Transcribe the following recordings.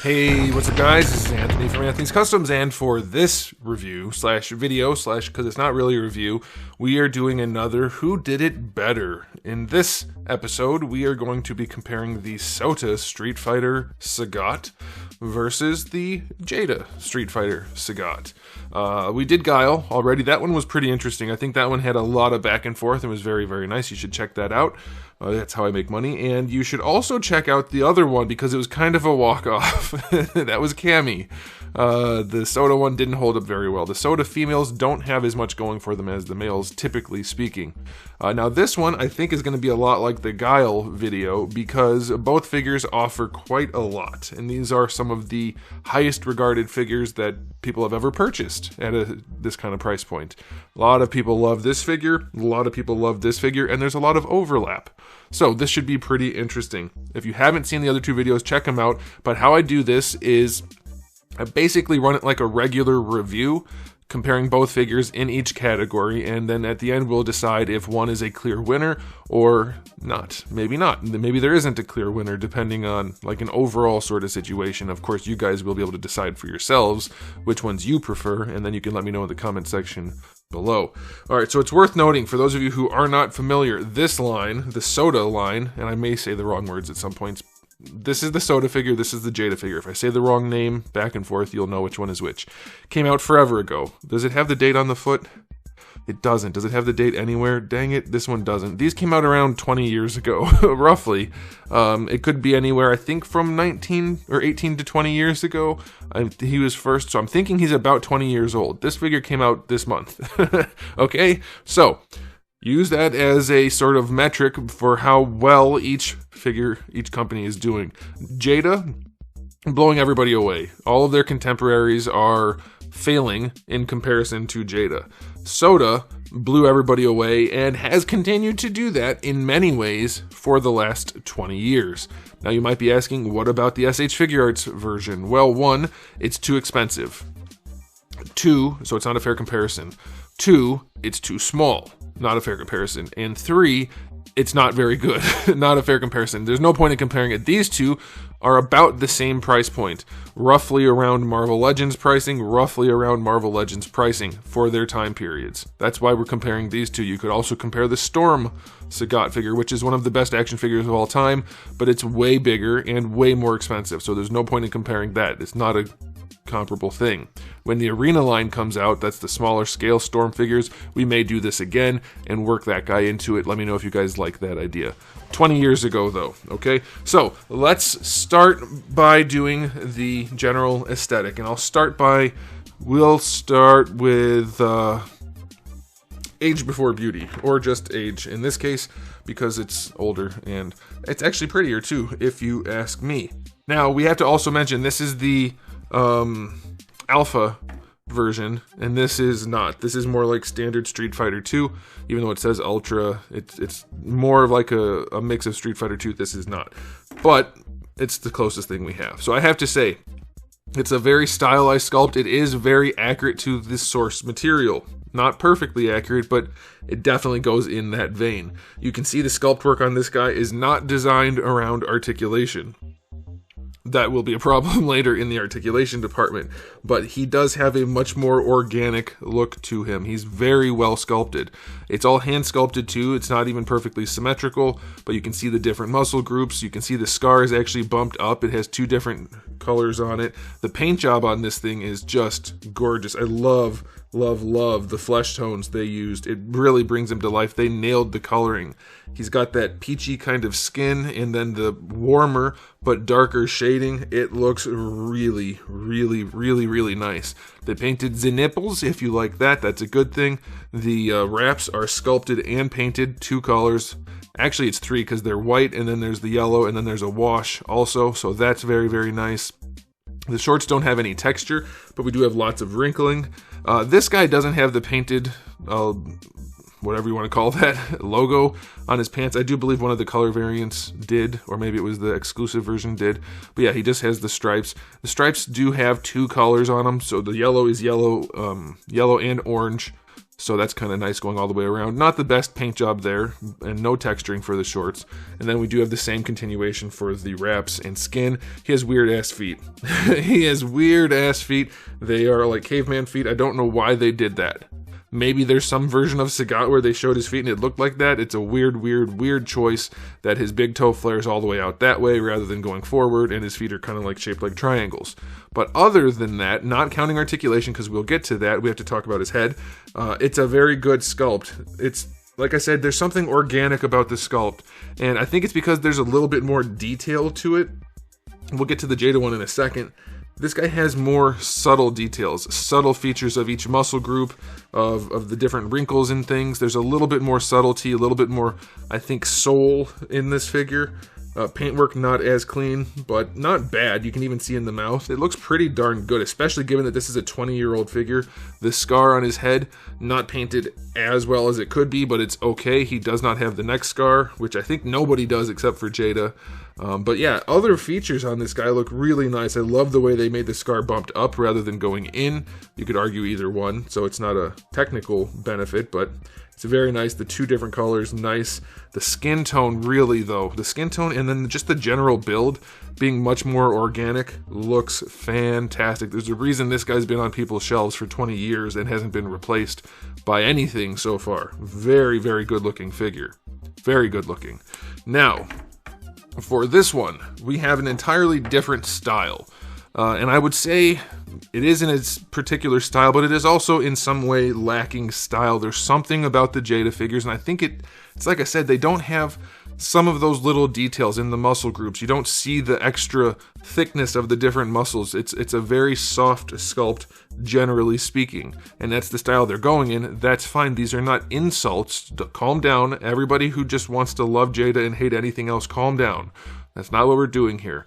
Hey, what's up guys? This is Anthony from Anthony's Customs, and for this review slash video slash, because it's not really a review, we are doing another Who Did It Better. In this episode, we are going to be comparing the SOTA Street Fighter SAGAT versus the JADA Street Fighter SAGAT. We did Guile already. That one was pretty interesting. I think that one had a lot of back and forth and was very, very nice. You should check that out. That's how I make money. And you should also check out the other one because it was kind of a walk-off. That was Cammy. The SOTA one didn't hold up very well. The SOTA females don't have as much going for them as the males, typically speaking. Now this one I think is going to be a lot like the Guile video because both figures offer quite a lot. And these are some of the highest regarded figures that people have ever purchased at this kind of price point. A lot of people love this figure, a lot of people love this figure, and there's a lot of overlap. So this should be pretty interesting. If you haven't seen the other two videos, check them out. But how I do this is I basically run it like a regular review, comparing both figures in each category, and then at the end we'll decide if one is a clear winner or not. Maybe not. Maybe there isn't a clear winner, depending on like an overall sort of situation. Of course, you guys will be able to decide for yourselves which ones you prefer, and then you can let me know in the comment section below. Alright, so it's worth noting, for those of you who are not familiar, this line, the SOTA line, and I may say the wrong words at some points, this is the SOTA figure, this is the JADA figure. If I say the wrong name back and forth, you'll know which one is which. Came out forever ago. Does it have the date on the foot? It doesn't. Does it have the date anywhere? Dang it, this one doesn't. These came out around 20 years ago, roughly. It could be anywhere, I think, from 19 or 18 to 20 years ago. He was first, so I'm thinking he's about 20 years old. This figure came out this month. Okay, so use that as a sort of metric for how well each company is doing. JADA, blowing everybody away. All of their contemporaries are failing in comparison to JADA. SOTA blew everybody away and has continued to do that in many ways for the last 20 years. Now you might be asking, what about the SH Figuarts version? Well, one, it's too expensive. Two, so it's not a fair comparison. Two, it's too small. Not a fair comparison. And three, it's not very good. Not a fair comparison. There's no point in comparing it. These two are about the same price point, roughly around Marvel Legends pricing, for their time periods. That's why we're comparing these two. You could also compare the Storm SAGAT figure, which is one of the best action figures of all time, but it's way bigger and way more expensive, so there's no point in comparing that. It's not a comparable thing. When the Arena line comes out, that's the smaller scale Storm figures, we may do this again and work that guy into it. Let me know if you guys like that idea. 20 years ago though, okay? So let's start by doing the general aesthetic, and we'll start with Age Before Beauty, or just Age in this case, because it's older and it's actually prettier too, if you ask me. Now we have to also mention this is the alpha version, and this is not. This is more like standard Street Fighter 2, even though it says Ultra. It's more of like a mix of Street Fighter 2. This is not, but it's the closest thing we have. So I have to say, it's a very stylized sculpt. It is very accurate to the source material. Not perfectly accurate, but it definitely goes in that vein. You can see the sculpt work on this guy is not designed around articulation. That will be a problem later in the articulation department, but he does have a much more organic look to him. He's very well sculpted. It's all hand sculpted too. It's not even perfectly symmetrical, but you can see the different muscle groups. You can see the scar is actually bumped up. It has two different colors on it. The paint job on this thing is just gorgeous. I love the flesh tones they used. It really brings him to life. They nailed the coloring. He's got that peachy kind of skin and then the warmer but darker shading. It looks really, really, really, really nice. They painted the nipples. If you like that, that's a good thing. The wraps are sculpted and painted, two colors. Actually, it's three because they're white, and then there's the yellow, and then there's a wash also, so that's very, very nice. The shorts don't have any texture, but we do have lots of wrinkling. This guy doesn't have the painted, whatever you want to call that, logo on his pants. I do believe one of the color variants did, or maybe it was the exclusive version did. But yeah, he just has the stripes. The stripes do have two colors on them, so the yellow is yellow and orange. So that's kind of nice going all the way around. Not the best paint job there, and no texturing for the shorts. And then we do have the same continuation for the wraps and skin. He has weird ass feet. He has weird ass feet. They are like caveman feet. I don't know why they did that. Maybe there's some version of SAGAT where they showed his feet and it looked like that. It's a weird choice that his big toe flares all the way out that way rather than going forward, and his feet are kind of like shaped like triangles. But other than that, not counting articulation, because we'll get to that, we have to talk about his head. It's a very good sculpt. It's, like I said, there's something organic about the sculpt, and I think it's because there's a little bit more detail to it. We'll get to the JADA one in a second. This guy has more subtle details, subtle features of each muscle group, of the different wrinkles and things. There's a little bit more subtlety, a little bit more, I think, soul in this figure. Paintwork not as clean, but not bad. You can even see in the mouth. It looks pretty darn good, especially given that this is a 20-year-old figure. The scar on his head, not painted as well as it could be, but it's okay. He does not have the neck scar, which I think nobody does except for JADA. But yeah, other features on this guy look really nice. I love the way they made the scar bumped up rather than going in. You could argue either one, so it's not a technical benefit, but it's very nice. The two different colors, nice. The skin tone, really though, the skin tone and then just the general build being much more organic looks fantastic. There's a reason this guy's been on people's shelves for 20 years and hasn't been replaced by anything so far. Very good looking figure. Very good looking. Now, for this one, we have an entirely different style. And I would say it is in its particular style, but it is also in some way lacking style. There's something about the JADA figures, and I think it's like I said, they don't have some of those little details in the muscle groups. You don't see the extra thickness of the different muscles. It's a very soft sculpt, generally speaking, and that's the style they're going in. That's fine. These are not insults. Calm down. Everybody who just wants to love JADA and hate anything else, calm down. That's not what we're doing here.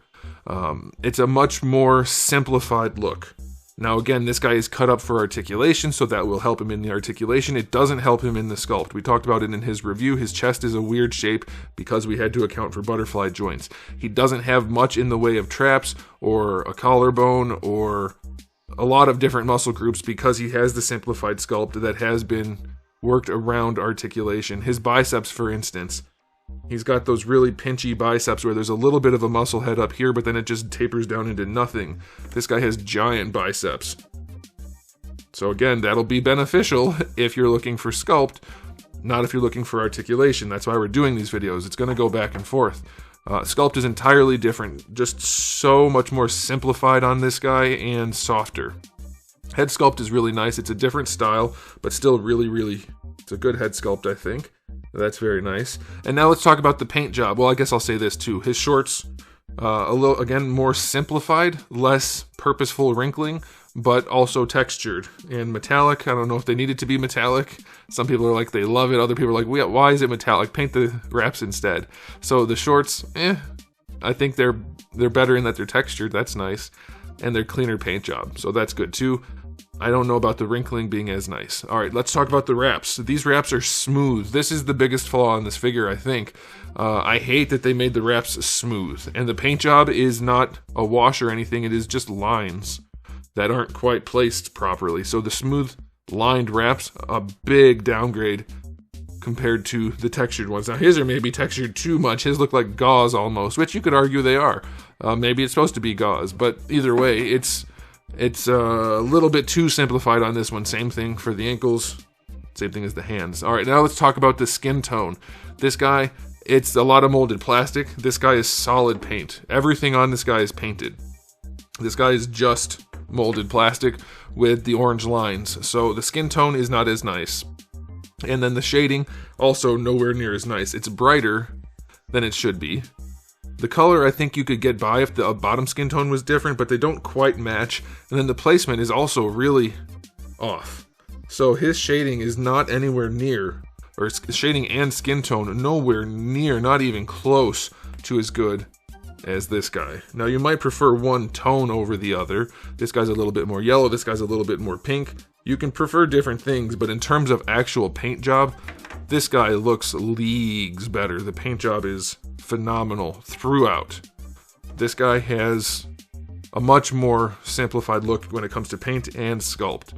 It's a much more simplified look. Now again, this guy is cut up for articulation, so that will help him in the articulation. It doesn't help him in the sculpt. We talked about it in his review. His chest is a weird shape because we had to account for butterfly joints. He doesn't have much in the way of traps or a collarbone or a lot of different muscle groups because he has the simplified sculpt that has been worked around articulation. His biceps, for instance, he's got those really pinchy biceps where there's a little bit of a muscle head up here, but then it just tapers down into nothing. This guy has giant biceps. So again, that'll be beneficial if you're looking for sculpt, not if you're looking for articulation. That's why we're doing these videos. It's going to go back and forth. Sculpt is entirely different, just so much more simplified on this guy and softer. Head sculpt is really nice. It's a different style, but still really, it's a good head sculpt, I think. That's very nice. And now let's talk about the paint job. Well, I guess I'll say this too. His shorts, a little, again, more simplified, less purposeful wrinkling, but also textured and metallic. I don't know if they need it to be metallic. Some people are like, they love it. Other people are like, why is it metallic? Paint the wraps instead. So the shorts, I think they're better in that they're textured. That's nice. And they're cleaner paint job. So that's good too. I don't know about the wrinkling being as nice. All right, let's talk about the wraps. These wraps are smooth. This is the biggest flaw on this figure, I think. I hate that they made the wraps smooth. And the paint job is not a wash or anything. It is just lines that aren't quite placed properly. So the smooth lined wraps, a big downgrade compared to the textured ones. Now his are maybe textured too much. His look like gauze almost, which you could argue they are. Maybe it's supposed to be gauze, but either way, it's a little bit too simplified on this one. Same thing for the ankles, same thing as the hands. All right, now let's talk about the skin tone. This guy, it's a lot of molded plastic. This guy is solid paint. Everything on this guy is painted. This guy is just molded plastic with the orange lines. So the skin tone is not as nice. And then the shading, also nowhere near as nice. It's brighter than it should be. The color, I think you could get by if the bottom skin tone was different, but they don't quite match. And then the placement is also really off. So his shading is not anywhere near, or shading and skin tone, nowhere near, not even close to as good as this guy. Now you might prefer one tone over the other. This guy's a little bit more yellow, this guy's a little bit more pink. You can prefer different things, but in terms of actual paint job, this guy looks leagues better. The paint job is phenomenal throughout. This guy has a much more simplified look when it comes to paint and sculpt.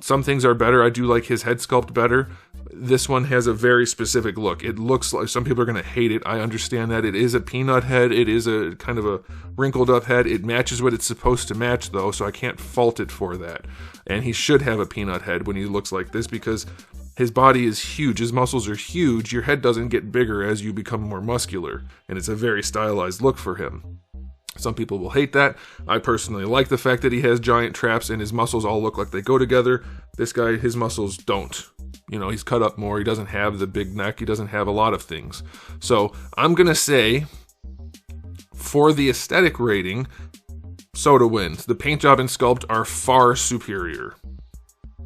Some things are better. I do like his head sculpt better. This one has a very specific look. It looks like, some people are going to hate it. I understand that. It is a peanut head. It is a kind of a wrinkled up head. It matches what it's supposed to match though, so I can't fault it for that. And he should have a peanut head when he looks like this because his body is huge. His muscles are huge. Your head doesn't get bigger as you become more muscular. And it's a very stylized look for him. Some people will hate that. I personally like the fact that he has giant traps and his muscles all look like they go together. This guy, his muscles don't. You know, he's cut up more. He doesn't have the big neck. He doesn't have a lot of things. So I'm going to say, for the aesthetic rating, SOTA wins. The paint job and sculpt are far superior.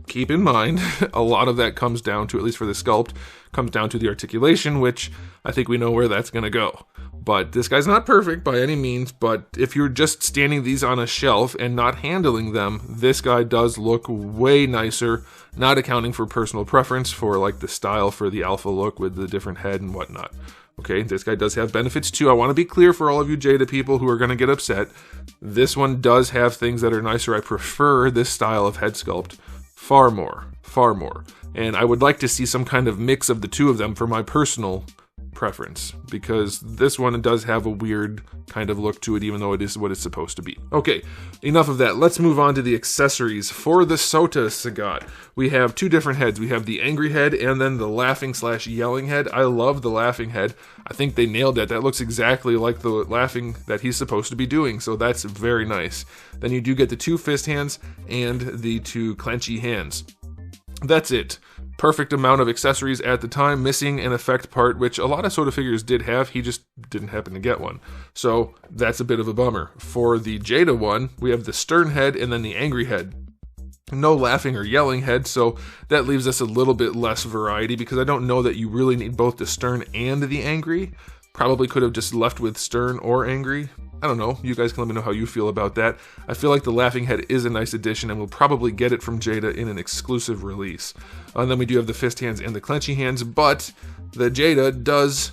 Keep in mind, a lot of that comes down to, at least for the sculpt, comes down to the articulation, which I think we know where that's going to go. But this guy's not perfect by any means, but if you're just standing these on a shelf and not handling them, this guy does look way nicer, not accounting for personal preference for like the style for the alpha look with the different head and whatnot. Okay, this guy does have benefits too. I want to be clear for all of you JADA people who are going to get upset. This one does have things that are nicer. I prefer this style of head sculpt far more. And I would like to see some kind of mix of the two of them for my personal preference, because this one does have a weird kind of look to it, even though it is what it's supposed to be. Okay, enough of that. Let's move on to the accessories. For the SOTA SAGAT, we have two different heads. We have the angry head and then the laughing/yelling head. I love the laughing head. I think they nailed it. That looks exactly like the laughing that he's supposed to be doing, so that's very nice. Then you do get the two fist hands and the two clenchy hands. That's it. Perfect amount of accessories at the time, missing an effect part, which a lot of SOTA figures did have. He just didn't happen to get one. So that's a bit of a bummer. For the JADA one, we have the stern head and then the angry head. No laughing or yelling head, so that leaves us a little bit less variety, because I don't know that you really need both the stern and the angry. Probably could have just left with stern or angry. I don't know. You guys can let me know how you feel about that. I feel like the laughing head is a nice addition, and we'll probably get it from JADA in an exclusive release. And then we do have the fist hands and the clenchy hands, but the JADA does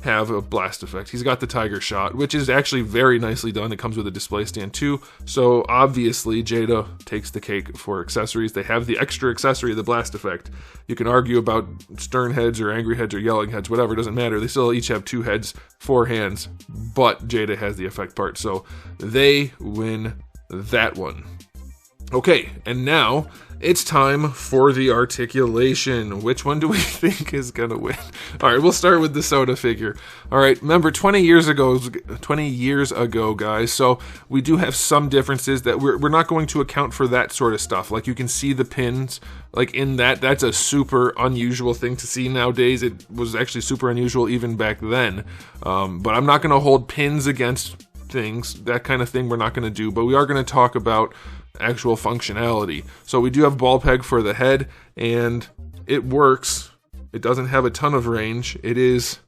have a blast effect. He's got the tiger shot, which is actually very nicely done. It comes with a display stand too, so obviously JADA takes the cake for accessories. They have the extra accessory, the blast effect. You can argue about stern heads or angry heads or yelling heads, whatever, it doesn't matter. They still each have two heads, four hands, but JADA has the effect part, so they win that one. Okay, and now it's time for the articulation. Which one do we think is gonna win? All right, we'll start with the SOTA figure. All right, remember 20 years ago, guys. So we do have some differences that we're not going to account for that sort of stuff. Like you can see the pins, like in that's a super unusual thing to see nowadays. It was actually super unusual even back then. But I'm not gonna hold pins against things, that kind of thing. We're not gonna do, but we are gonna talk about actual functionality. So we do have ball peg for the head, and it works. It doesn't have a ton of range. It is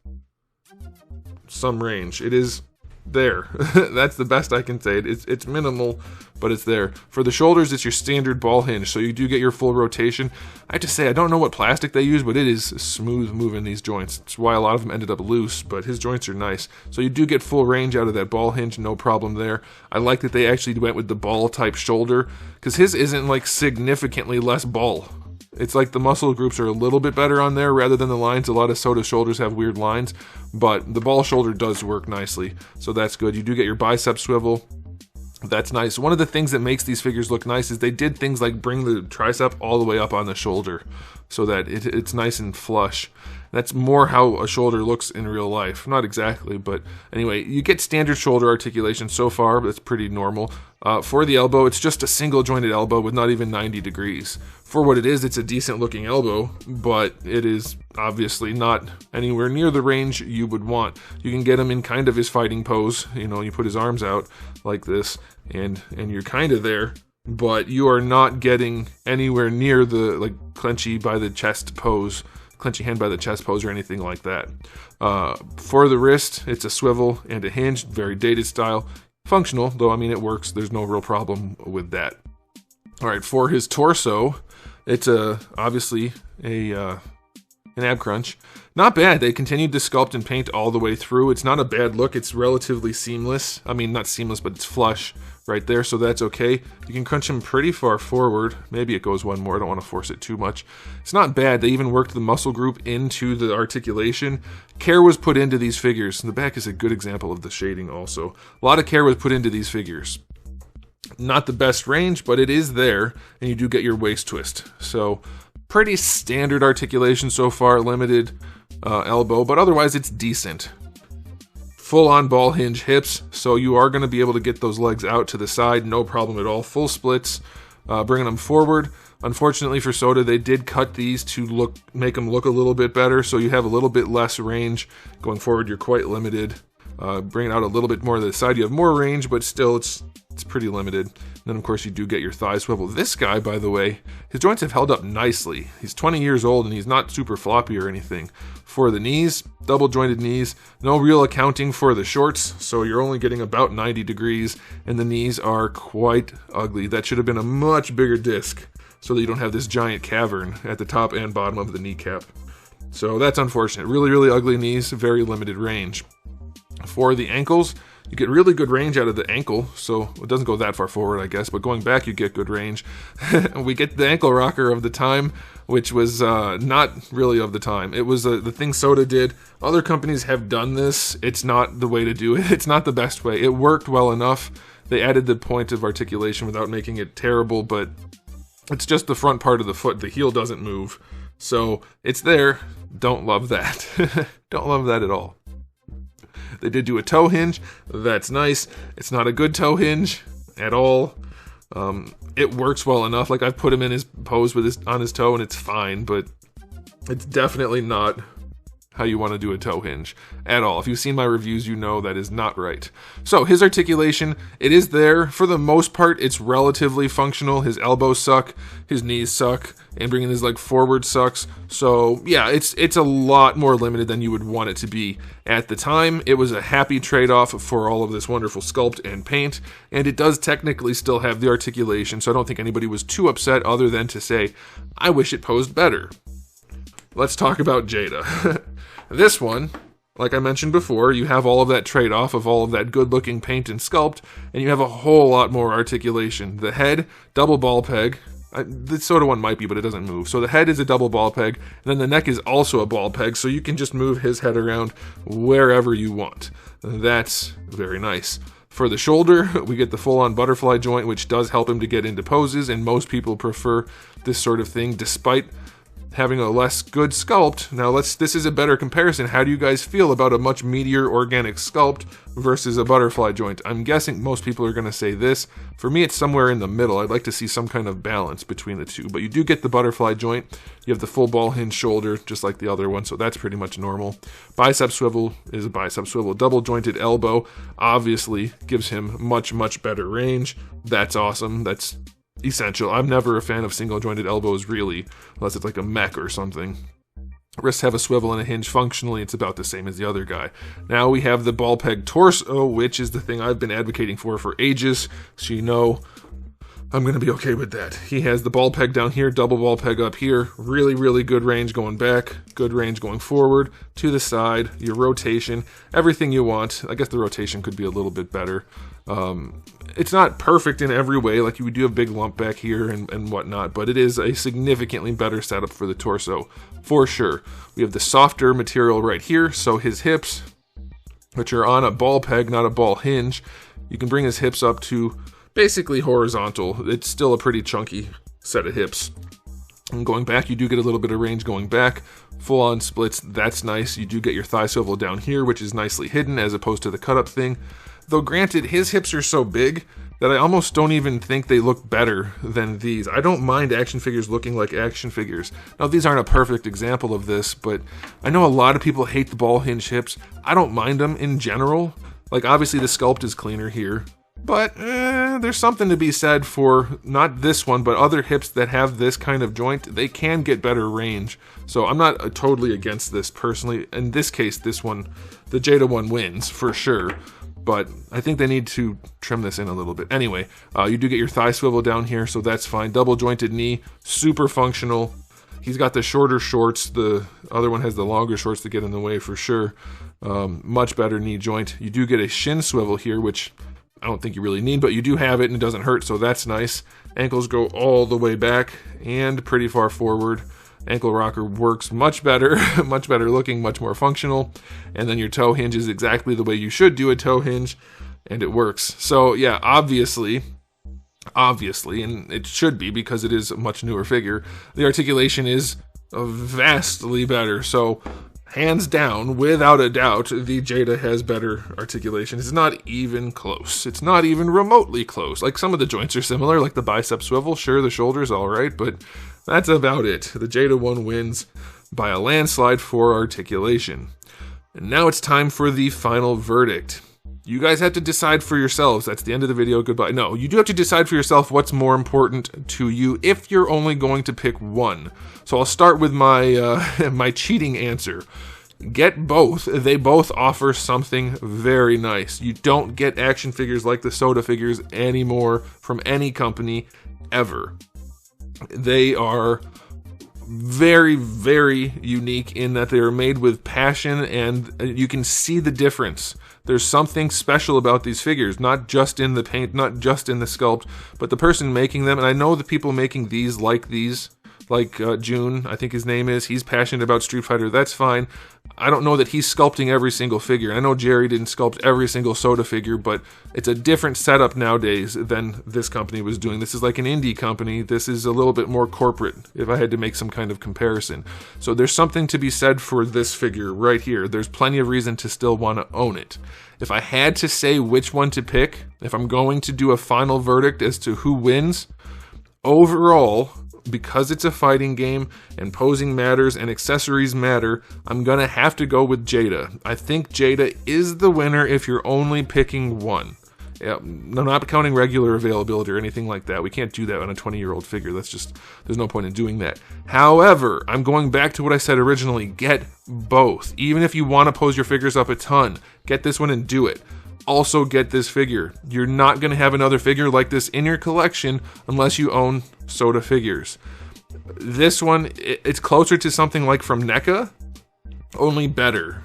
some range. It is there. That's the best I can say. It's minimal, but it's there. For the shoulders, it's your standard ball hinge, so you do get your full rotation. I have to say, I don't know what plastic they use, but it is smooth moving these joints. That's why a lot of them ended up loose, but his joints are nice. So you do get full range out of that ball hinge, no problem there. I like that they actually went with the ball type shoulder, because his isn't like significantly less ball. It's like the muscle groups are a little bit better on there rather than the lines. A lot of SOTA shoulders have weird lines, but the ball shoulder does work nicely, so that's good. You do get your bicep swivel. That's nice. One of the things that makes these figures look nice is they did things like bring the tricep all the way up on the shoulder so that it's nice and flush. That's more how a shoulder looks in real life. Not exactly, but anyway, you get standard shoulder articulation so far. That's pretty normal. For the elbow, it's just a single jointed elbow with not even 90 degrees. For what it is, it's a decent looking elbow, but it is obviously not anywhere near the range you would want. You can get him in kind of his fighting pose. You know, you put his arms out like this, and you're kind of there, but you are not getting anywhere near the like clenchy by the chest pose. Clenchy hand by the chest pose or anything like that. For the wrist, it's a swivel and a hinge, very dated style. Functional, though, I mean, it works. There's no real problem with that. All right, for his torso, it's obviously an ab crunch. Not bad. They continued to sculpt and paint all the way through. It's not a bad look. It's relatively seamless. I mean, not seamless, but it's flush right there, so that's okay. You can crunch them pretty far forward. Maybe it goes one more. I don't want to force it too much. It's not bad. They even worked the muscle group into the articulation. Care was put into these figures. And the back is a good example of the shading also. A lot of care was put into these figures. Not the best range, but it is there, and you do get your waist twist. So pretty standard articulation so far, limited elbow, but otherwise it's decent. Full-on ball hinge hips, so you are going to be able to get those legs out to the side, no problem at all. Full splits, bringing them forward. Unfortunately for SOTA, they did cut these to make them look a little bit better, so you have a little bit less range. Going forward, you're quite limited. Bringing out a little bit more to the side, you have more range, but still it's pretty limited. And then, of course, you do get your thigh swivel. This guy, by the way, his joints have held up nicely. He's 20 years old, and he's not super floppy or anything. For the knees, double-jointed knees, no real accounting for the shorts, so you're only getting about 90 degrees, and the knees are quite ugly. That should have been a much bigger disc, so that you don't have this giant cavern at the top and bottom of the kneecap. So that's unfortunate. Really, really ugly knees, very limited range. For the ankles, you get really good range out of the ankle, so it doesn't go that far forward, I guess, but going back, you get good range. We get the ankle rocker of the time, which was not really of the time. It was the thing SOTA did. Other companies have done this. It's not the way to do it. It's not the best way. It worked well enough. They added the point of articulation without making it terrible, but it's just the front part of the foot. The heel doesn't move. So it's there. Don't love that. Don't love that at all. They did do a toe hinge. That's nice. It's not a good toe hinge at all. It works well enough. Like, I've put him in his pose with on his toe, and it's fine, but it's definitely not how you want to do a toe hinge at all. If you've seen my reviews, you know that is not right. So his articulation, it is there. For the most part, it's relatively functional. His elbows suck, his knees suck, and bringing his leg forward sucks. So yeah, it's a lot more limited than you would want it to be. At the time, it was a happy trade-off for all of this wonderful sculpt and paint, and it does technically still have the articulation, so I don't think anybody was too upset other than to say, I wish it posed better. Let's talk about JADA. This one, like I mentioned before, you have all of that trade-off of all of that good-looking paint and sculpt, and you have a whole lot more articulation. The head, double ball peg. The SOTA one might be, but it doesn't move. So the head is a double ball peg, and then the neck is also a ball peg, so you can just move his head around wherever you want. That's very nice. For the shoulder, we get the full-on butterfly joint, which does help him to get into poses, and most people prefer this sort of thing, despite having a less good sculpt. Now this is a better comparison. How do you guys feel about a much meatier organic sculpt versus a butterfly joint? I'm guessing most people are going to say this. For me, it's somewhere in the middle. I'd like to see some kind of balance between the two, but you do get the butterfly joint. You have the full ball hinge shoulder, just like the other one, so that's pretty much normal. Bicep swivel is a bicep swivel. Double jointed elbow obviously gives him much, much better range. That's awesome. That's essential. I'm never a fan of single jointed elbows, really, unless it's like a mech or something. Wrists have a swivel and a hinge. Functionally, it's about the same as the other guy. Now we have the ball peg torso, which is the thing I've been advocating for ages, so you know I'm going to be okay with that. He has the ball peg down here, double ball peg up here. Really, really good range going back, good range going forward, to the side, your rotation, everything you want. I guess the rotation could be a little bit better. It's not perfect in every way, like you do have big lump back here and whatnot, but it is a significantly better setup for the torso, for sure. We have the softer material right here, so his hips, which are on a ball peg, not a ball hinge, you can bring his hips up to basically horizontal. It's still a pretty chunky set of hips. And going back, you do get a little bit of range going back. Full-on splits, that's nice. You do get your thigh swivel down here, which is nicely hidden as opposed to the cut-up thing. Though granted, his hips are so big that I almost don't even think they look better than these. I don't mind action figures looking like action figures. Now, these aren't a perfect example of this, but I know a lot of people hate the ball hinge hips. I don't mind them in general. Like, obviously the sculpt is cleaner here, but there's something to be said for not this one, but other hips that have this kind of joint. They can get better range. So I'm not totally against this personally. In this case, this one, the JADA one wins for sure. But I think they need to trim this in a little bit. Anyway, you do get your thigh swivel down here, so that's fine. Double jointed knee, super functional. He's got the shorter shorts. The other one has the longer shorts to get in the way for sure. Much better knee joint. You do get a shin swivel here, which I don't think you really need, but you do have it and it doesn't hurt, so that's nice. Ankles go all the way back and pretty far forward. Ankle rocker works much better, much better looking, much more functional. And then your toe hinge is exactly the way you should do a toe hinge, and it works. So yeah, obviously, and it should be because it is a much newer figure, the articulation is vastly better. So hands down, without a doubt, the JADA has better articulation. It's not even close. It's not even remotely close. Like, some of the joints are similar, like the bicep swivel. Sure, the shoulder's all right, but that's about it. The JADA one wins by a landslide for articulation. And now it's time for the final verdict. You guys have to decide for yourselves. That's the end of the video. Goodbye. No, you do have to decide for yourself what's more important to you if you're only going to pick one. So I'll start with my my cheating answer. Get both. They both offer something very nice. You don't get action figures like the SOTA figures anymore from any company ever. They are very, very unique in that they are made with passion, and you can see the difference. There's something special about these figures, not just in the paint, not just in the sculpt, but the person making them. And I know the people making these, like June, I think his name is, he's passionate about Street Fighter. That's fine. I don't know that he's sculpting every single figure. I know Jerry didn't sculpt every single SOTA figure, but it's a different setup nowadays than this company was doing. This is like an indie company. This is a little bit more corporate, if I had to make some kind of comparison. So there's something to be said for this figure right here. There's plenty of reason to still want to own it. If I had to say which one to pick, if I'm going to do a final verdict as to who wins, overall, because it's a fighting game and posing matters and accessories matter, I'm gonna have to go with JADA. I think JADA is the winner if you're only picking one. Yeah, I'm not counting regular availability or anything like that. We can't do that on a 20-year-old figure. That's just, there's no point in doing that. However, I'm going back to what I said originally. Get both. Even if you want to pose your figures up a ton, get this one and do it. Also get this figure. You're not going to have another figure like this in your collection unless you own SOTA figures. This one, it's closer to something like from NECA, only better.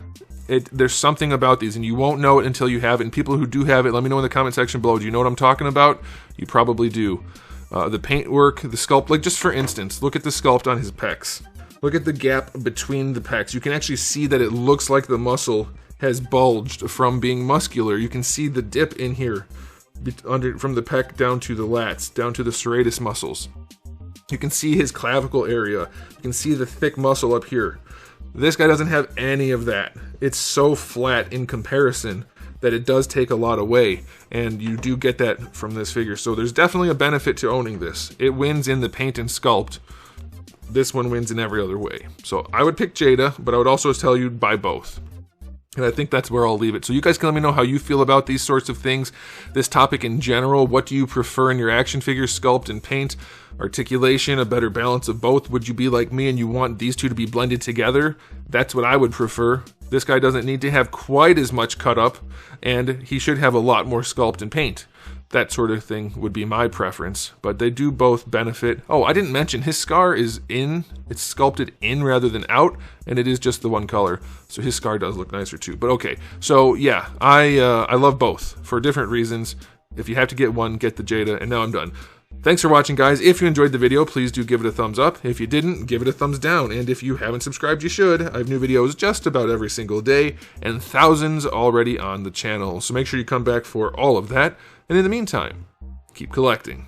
There's something about these, and you won't know it until you have it. And people who do have it, let me know in the comment section below. Do you know what I'm talking about? You probably do. The paintwork, the sculpt, like just for instance, look at the sculpt on his pecs. Look at the gap between the pecs. You can actually see that it looks like the muscle has bulged from being muscular. You can see the dip in here from the pec down to the lats, down to the serratus muscles. You can see his clavicle area. You can see the thick muscle up here. This guy doesn't have any of that. It's so flat in comparison that it does take a lot away, and you do get that from this figure. So there's definitely a benefit to owning this. It wins in the paint and sculpt. This one wins in every other way. So I would pick JADA, but I would also tell you buy both. And I think that's where I'll leave it. So you guys can let me know how you feel about these sorts of things, this topic in general. What do you prefer in your action figures, sculpt and paint? Articulation, a better balance of both? Would you be like me and you want these two to be blended together? That's what I would prefer. This guy doesn't need to have quite as much cut up, and he should have a lot more sculpt and paint. That sort of thing would be my preference, but they do both benefit. Oh, I didn't mention his scar is in. It's sculpted in rather than out, and it is just the one color, so his scar does look nicer too. But okay, so yeah, I love both for different reasons. If you have to get one, get the JADA, and now I'm done. Thanks for watching, guys. If you enjoyed the video, please do give it a thumbs up. If you didn't, give it a thumbs down. And if you haven't subscribed, you should. I have new videos just about every single day, and thousands already on the channel. So make sure you come back for all of that. And in the meantime, keep collecting.